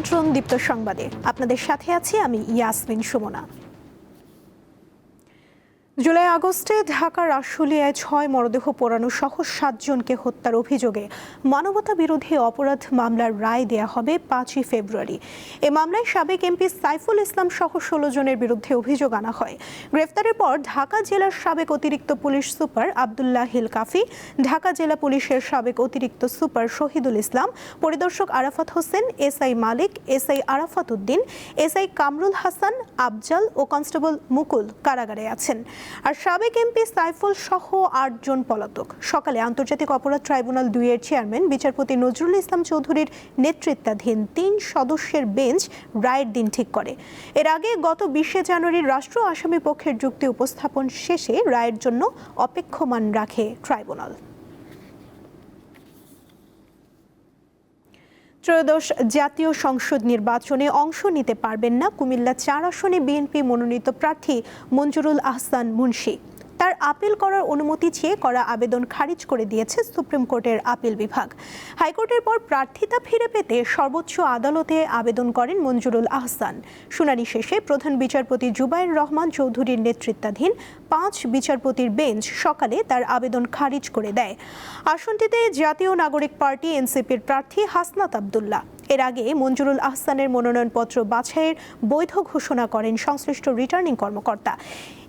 আমন্ত্রণ দীপ্ত সংবাদে আপনাদের সাথে আছি আমি ইয়াসমিন সুমনা। জুলাই আগস্টে ঢাকার আশুলিয়ায় 6 মরদেহ পোড়ানো সহ 7 জনকে হত্যার অভিযোগে মানবতা বিরোধী অপরাধ মামলার রায় দেয়া হবে 5ই ফেব্রুয়ারি। এ মামলায় সাবেক এমপি সাইফুল ইসলাম সহ 16 জনের বিরুদ্ধে অভিযোগ আনা হয়। গ্রেফতারের পর ঢাকা জেলার সাবেক অতিরিক্ত পুলিশ সুপার আব্দুল্লাহ হিল কাফি, ঢাকা জেলা পুলিশের সাবেক অতিরিক্ত সুপার শহীদুল ইসলাম, পরিদর্শক আরাফাত হোসেন, এসআই মালিক, এসআই আরাফাত উদ্দিন, এসআই কামরুল হাসান, আফজাল ও কনস্টেবল মুকুল কারাগারে আছেন। আর সাবেক এমপি সাইফুল সহ 8 জন পলাতক। সকালে আন্তর্জাতিক অপরাধ ট্রাইব্যুনাল 2 এর চেয়ারম্যান বিচারপতি নজরুল ইসলাম চৌধুরীর নেতৃত্বাধীন 3 সদস্যের বেঞ্চ রায়ের দিন ঠিক করে। এর আগে গত 20 জানুয়ারি রাষ্ট্র আসামি পক্ষের যুক্তি উপস্থাপন শেষে রায়ের জন্য অপেক্ষমান রাখে ট্রাইব্যুনাল। ত্রয়োদশ জাতীয় সংসদ নির্বাচনে অংশ নিতে পারবেন না কুমিল্লা 4 আসনে বিএনপি মনোনীত প্রার্থী মঞ্জুরুল আহসান মুন্সি। তার আপিল করার অনুমতি চেয়ে করা আবেদন খারিজ করে দিয়েছে সুপ্রিম কোর্টের আপিল বিভাগ। হাইকোর্টের পর প্রার্থিতা ফিরে পেতে সর্বোচ্চ আদালতে আবেদন করেন মঞ্জুরুল আহসান। শুনানি শেষে প্রধান বিচারপতি জুবায়ের রহমান চৌধুরীর নেতৃত্বাধীন 5 বিচারপতির বেঞ্চ সকালে তার আবেদন খারিজ করে দেয়। আসনটিতে জাতীয় নাগরিক পার্টি এনসিপির প্রার্থী হাসনাত আব্দুল্লাহ। এর আগে মঞ্জুরুল আহসানের মনোনয়নপত্র বাছাইয়ের বৈধ ঘোষণা করেন সংশ্লিষ্ট রিটার্নিং কর্মকর্তা।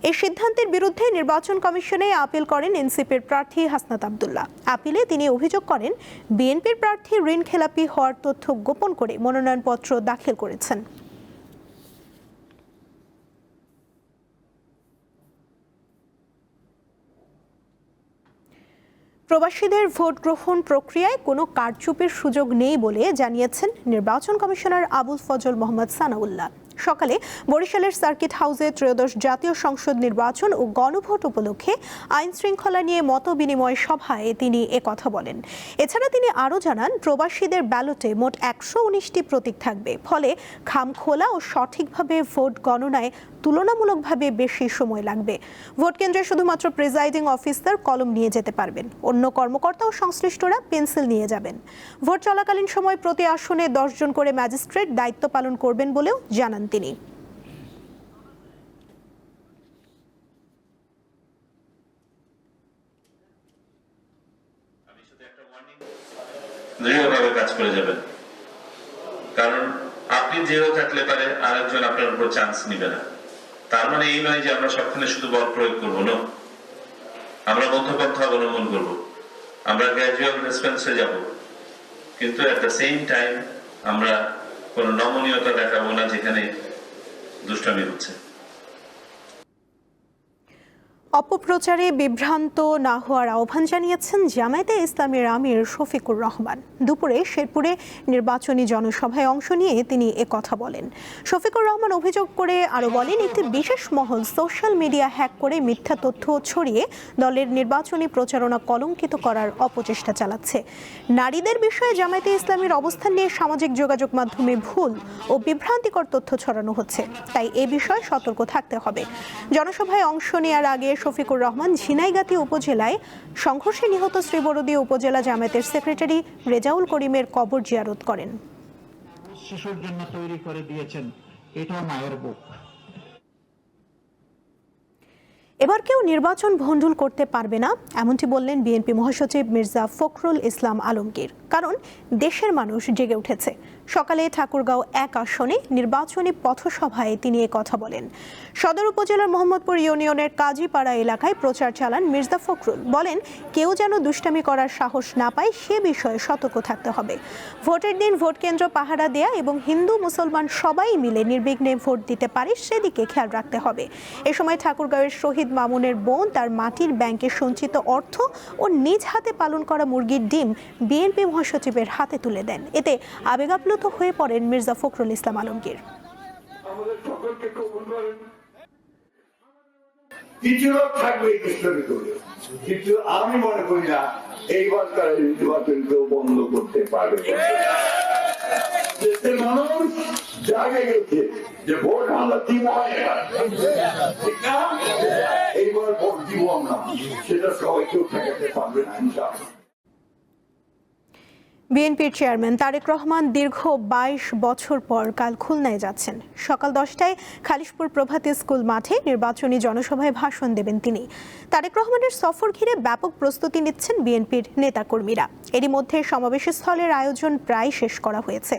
এই সিদ্ধান্তের বিরুদ্ধে নির্বাচন কমিশনে আপিল করেন এনসিপির প্রার্থী হাসনাত আব্দুল্লাহ। আপিলে তিনি অভিযোগ করেন বিএনপির প্রার্থী ঋণ খেলাপি হওয়ার তথ্য গোপন করে মনোনয়নপত্র দাখিল করেছেন। প্রবাসীদের ভোট গ্রহণ প্রক্রিয়ায় কোনো কারচুপির সুযোগ নেই বলে জানিয়েছেন নির্বাচন কমিশনার আবুল ফজল মোহাম্মদ সানাউল্লাহ। সকালে বরিশালের সার্কিট হাউসে ত্রয়োদশ জাতীয় সংসদ নির্বাচন ও গণভোট উপলক্ষে আইন শৃঙ্খলা নিয়ে মত বিনিময় সভায় তিনি একথা বলেন। এছাড়া তিনি আরও জানান, প্রবাসীদের ব্যালটে মোট 119টি প্রতীক থাকবে, ফলে খামখোলা ও সঠিকভাবে ভোট গণনায় তুলনামূলকভাবে বেশি সময় লাগবে। ভোট কেন্দ্রে শুধুমাত্র প্রিজাইডিং অফিসার কলম নিয়ে যেতে পারবেন, অন্য কর্মকর্তা ও সংশ্লিষ্টরা পেন্সিল নিয়ে যাবেন। ভোট চলাকালীন সময় প্রতি আসনে 10 জন করে ম্যাজিস্ট্রেট দায়িত্ব পালন করবেন বলেও জানান তিনি। দৃঢ়ভাবে কাজ করে যাবেন, কারণ আপনি দৃঢ় থাকলে পারে আরেকজন আপনার উপর চান্স নিবে না। তার মানে এই নয় যে আমরা সবখানে শুধু বল প্রয়োগ করবো না, আমরা মধ্যপন্থা অবলম্বন করব, আমরা গ্র্যাজুয়াল রেসপন্সে যাব, কিন্তু এট দ্য সেম টাইম আমরা কোনো নমনীয়তা দেখাবো না যেখানে দুষ্টামি হচ্ছে। অপপ্রচারে বিভ্রান্ত না হওয়ার আহ্বান জানিয়েছেন জামায়াতে ইসলামীর আমির শফিকুর রহমান। দুপুরে শেরপুরে নির্বাচনী জনসভায় অংশ নিয়ে তিনি একথা বলেন। শফিকুর রহমান অভিযোগ করে আরও বলেন, একটি বিশেষ মহল সোশ্যাল মিডিয়া হ্যাক করে মিথ্যা তথ্য ছড়িয়ে দলের নির্বাচনী প্রচারণা কলঙ্কিত করার অপচেষ্টা চালাচ্ছে। নারীদের বিষয়ে জামায়াতে ইসলামীর অবস্থান নিয়ে সামাজিক যোগাযোগ মাধ্যমে ভুল ও বিভ্রান্তিকর তথ্য ছড়ানো হচ্ছে, তাই এ বিষয়ে সতর্ক থাকতে হবে। জনসভায় অংশ নেওয়ার আগে শফিকুর রহমান ঝিনাইগাতী উপজেলায় সংঘর্ষে নিহত শ্রীবরদী উপজেলা জামায়াতের সেক্রেটারি রেজাউল করিমের কবর জিয়ারত করেন। শিশুর জন্য তৈরি করে দিয়েছেন, এটা মায়ের বুক। এবার কেউ নির্বাচন ভণ্ডুল করতে পারবে না, এমনটি বললেন বিএনপি মহাসচিব মির্জা ফখরুল ইসলাম আলমগীর। কারণ দেশের মানুষ জেগে উঠেছে। সকালে ঠাকুরগাঁও 1 আসনে নির্বাচনী পথসভায় তিনি কথা বলেন। সদর উপজেলার মোহাম্মদপুর ইউনিয়নের কাজীপাড়া এলাকায় প্রচার চালান মির্জা ফখরুল। বলেন, কেউ যেন দুষ্টামি করার সাহস না পায় সে বিষয়ে সতর্ক থাকতে হবে। ভোটের দিন ভোট কেন্দ্র পাহারা দেয়া এবং হিন্দু মুসলমান সবাই মিলে নির্বিঘ্নে ভোট দিতে পারে সেদিকে খেয়াল রাখতে হবে। এ সময় ঠাকুরগাঁওয়ের শহীদ মামুনের বোন তার মাটির ব্যাংকে সঞ্চিত অর্থ ও নিজ হাতে পালন করা মুরগির ডিম বিএনপি মহাসচিবের হাতে তুলে দেন। এতে আবেগাপ্লুত হয়ে পড়েন মির্জা ফখরুল ইসলাম আলমগীর। কিছু লোক থাকবে কিন্তু আমি মনে করি না এইবার তারা নির্বাচন কেউ বন্ধ করতে পারবে। দেশের মানুষ জাগে গেছে যে ভোট আমরা দিব, এইবার ভোট দিব আমরা, সেটা সবাই কেউ ঠেকাতে পারবে না। বিএনপির চেয়ারম্যান তারেক রহমান দীর্ঘ ২২ বছর পর কাল খুলনায় যাচ্ছেন। সকাল 10টায় খালিশপুর প্রভাতী স্কুল মাঠে নির্বাচনী জনসভায় ভাষণ দেবেন তিনি। তারেক রহমানের সফর ঘিরে ব্যাপক প্রস্তুতি নিচ্ছেন বিএনপির নেতাকর্মীরা। এরই মধ্যে সমাবেশ স্থলের আয়োজন প্রায় শেষ করা হয়েছে।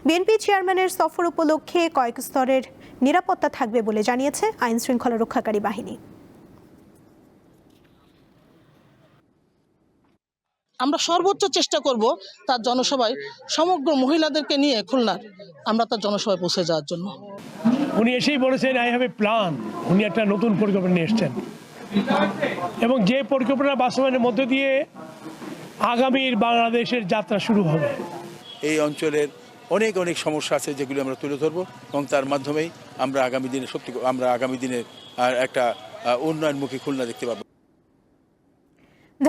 বিএনপি চেয়ারম্যানের সফর উপলক্ষে কয়েক স্তরের নিরাপত্তা থাকবে বলে জানিয়েছে আইন শৃঙ্খলা রক্ষাকারী বাহিনী। আমরা সর্বোচ্চ চেষ্টা করব তার জনসভায় সমগ্র মহিলাদেরকে নিয়ে খুলনার আমরা তার জনসভায় পৌঁছে যাওয়ার জন্য। উনি এসেই বলেছেন আই হ্যাভ এ প্ল্যান। উনি একটা নতুন পরিকল্পনা নিয়ে এসছেন এবং যে পরিকল্পনা বাস্তবায়নের মধ্য দিয়ে আগামীর বাংলাদেশের যাত্রা শুরু হবে। এই অঞ্চলের অনেক অনেক সমস্যা আছে যেগুলো আমরা তুলে ধরবো এবং তার মাধ্যমেই আমরা আগামী দিনে একটা উন্নয়নমুখী খুলনা দেখতে পাবো।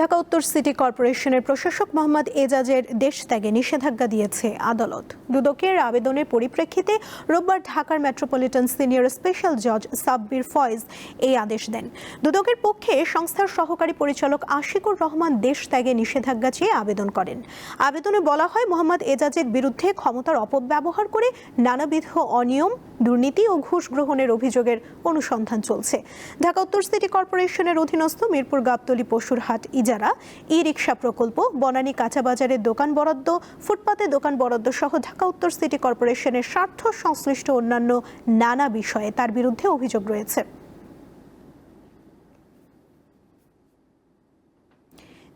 ঢাকা উত্তর সিটি কর্পোরেশনের প্রশাসক মোহাম্মদ এজাজের দেশ ত্যাগে নিষেধাজ্ঞা দিয়েছে আদালত। দুদকের আবেদনের পরিপ্রেক্ষিতে রোববার ঢাকার মেট্রোপলিটন সিনিয়র স্পেশাল জজ সাব্বির ফয়েজ এই আদেশ দেন। দুদকের পক্ষে সংস্থার সহকারী পরিচালক আশিকুর রহমান দেশ ত্যাগে নিষেধাজ্ঞা চেয়ে আবেদন করেন। আবেদনে বলা হয়, মোহাম্মদ এজাজের বিরুদ্ধে ক্ষমতার অপব্যবহার করে নানাবিধ অনিয়ম, দুর্নীতি ও ঘুষ গ্রহণের অভিযোগের অনুসন্ধান চলছে। ঢাকা উত্তর সিটি কর্পোরেশনের অধীনস্থ মিরপুর গাবতলী পশুরহাট ইজারা, ই রিকশা প্রকল্প, বনানী কাঁচাবাজারের দোকান বরাদ্দ, ফুটপাতে দোকান বরাদ্দ সহ ঢাকা উত্তর সিটি কর্পোরেশনের স্বার্থ সংশ্লিষ্ট অন্যান্য নানা বিষয়ে তার বিরুদ্ধে অভিযোগ রয়েছে।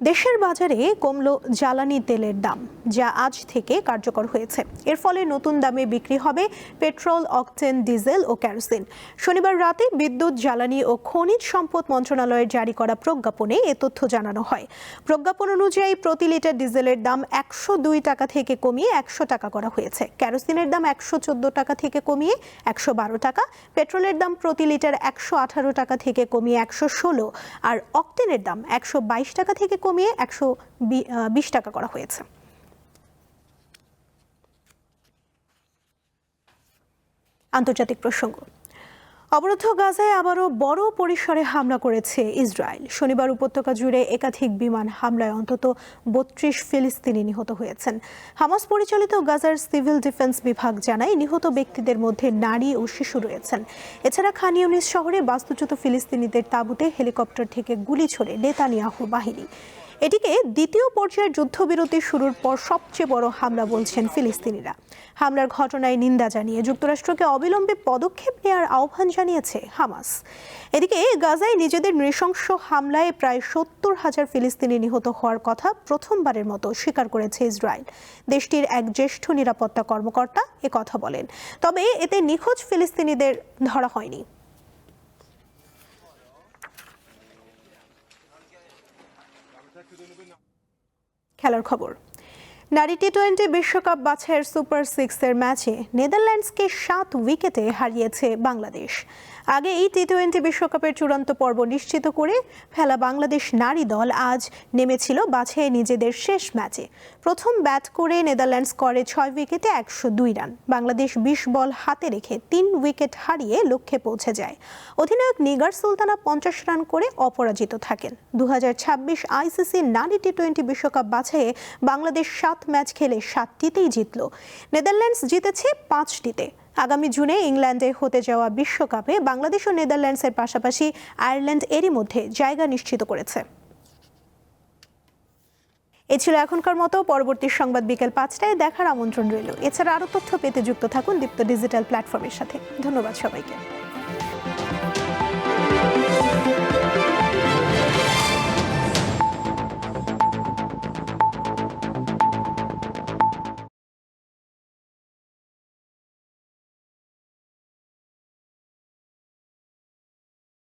দেশের বাজারে কমল জ্বালানি তেলের দাম, যা আজ থেকে কার্যকর হয়েছে। এর ফলে নতুন দামে বিক্রি হবে পেট্রোল, অকটেন, ডিজেল ও কেরোসিন। শনিবার রাতে বিদ্যুৎ, জ্বালানি ও খনিজ সম্পদ মন্ত্রণালয়ের জারি করা প্রজ্ঞাপনে এ তথ্য জানানো হয়। প্রজ্ঞাপন অনুযায়ী প্রতি লিটার ডিজেলের দাম ১০২ টাকা থেকে কমিয়ে ১০০ টাকা করা হয়েছে। কেরোসিনের দাম ১১৪ টাকা থেকে কমিয়ে ১১২ টাকা, পেট্রোলের দাম প্রতি লিটার ১১৮ টাকা থেকে কমিয়ে ১১৬, আর অকটেনের দাম ১২২ টাকা থেকে কমিয়ে ১২০ টাকা করা হয়েছে। আন্তর্জাতিক প্রসঙ্গ। অবরুদ্ধ গাজায় আবারও বড় পরিসরে হামলা করেছে ইসরায়েল। শনিবার উপত্যকা জুড়ে একাধিক বিমান হামলায় অন্তত ৩২ ফিলিস্তিনি নিহত হয়েছেন। হামাস পরিচালিত গাজার সিভিল ডিফেন্স বিভাগ জানায়, নিহত ব্যক্তিদের মধ্যে নারী ও শিশু রয়েছেন। এছাড়া খান ইউনিস শহরে বাস্তুচ্যুত ফিলিস্তিনিদের তাঁবুতে হেলিকপ্টার থেকে গুলি ছোড়ে নেতানিয়াহু বাহিনী। এটিকে দ্বিতীয় পর্যায়ের যুদ্ধবিরতি শুরুর পর সবচেয়ে বড় হামলা বলছেন ফিলিস্তিনিরা। হামলার ঘটনায় নিন্দা জানিয়ে যুক্তরাষ্ট্রকে অবিলম্বে পদক্ষেপ নেওয়ার আহ্বান জানিয়েছে হামাস। এদিকে গাজায় নিজেদের নৃশংস হামলায় প্রায় ৭০,০০০ ফিলিস্তিনি নিহত হওয়ার কথা প্রথমবারের মতো স্বীকার করেছে ইসরায়েল। দেশটির এক জ্যেষ্ঠ নিরাপত্তা কর্মকর্তা একথা বলেন। তবে এতে নিখোঁজ ফিলিস্তিনিদের ধরা হয়নি। খেলার খবর। নারী টি-20 বিশ্বকাপ বাছাইয়ের সুপার 6-এর ম্যাচে নেদারল্যান্ডসকে 7 উইকেটে হারিয়েছে বাংলাদেশ। আগে এই টি-20 বিশ্বকাপের চূড়ান্ত পর্ব নিশ্চিত করে ফেলা বাংলাদেশ নারী দল আজ নেমেছিল বাছাইয়ে নিজেদের শেষ ম্যাচে। প্রথম ব্যাট করে নেদারল্যান্ডস করে 6 উইকেটে 102 রান। বাংলাদেশ 20 বল হাতে রেখে 3 উইকেট হারিয়ে লক্ষ্যে পৌঁছে যায়। অধিনায়ক নিগার সুলতানা 50 রান করে অপরাজিত থাকেন। 2026 আইসিসি নারী টি-20 বিশ্বকাপ বাছাইয়ে বাংলাদেশ 7 ম্যাচ খেলে 7টিতেই জিতল। নেদারল্যান্ডস জিতেছে 5টিতে। আগামী জুনে ইংল্যান্ডে হতে যাওয়া বিশ্বকাপে বাংলাদেশ ও নেদারল্যান্ডসের পাশাপাশি আয়ারল্যান্ড এরই মধ্যে জায়গা নিশ্চিত করেছে। এ ছিল এখনকার মতো। পরবর্তী সংবাদ বিকেল 5টায় দেখার আমন্ত্রণ রইল। এছাড়া আরও তথ্য পেতে যুক্ত থাকুন দীপ্ত ডিজিটাল প্ল্যাটফর্মের সাথে। ধন্যবাদ সবাইকে।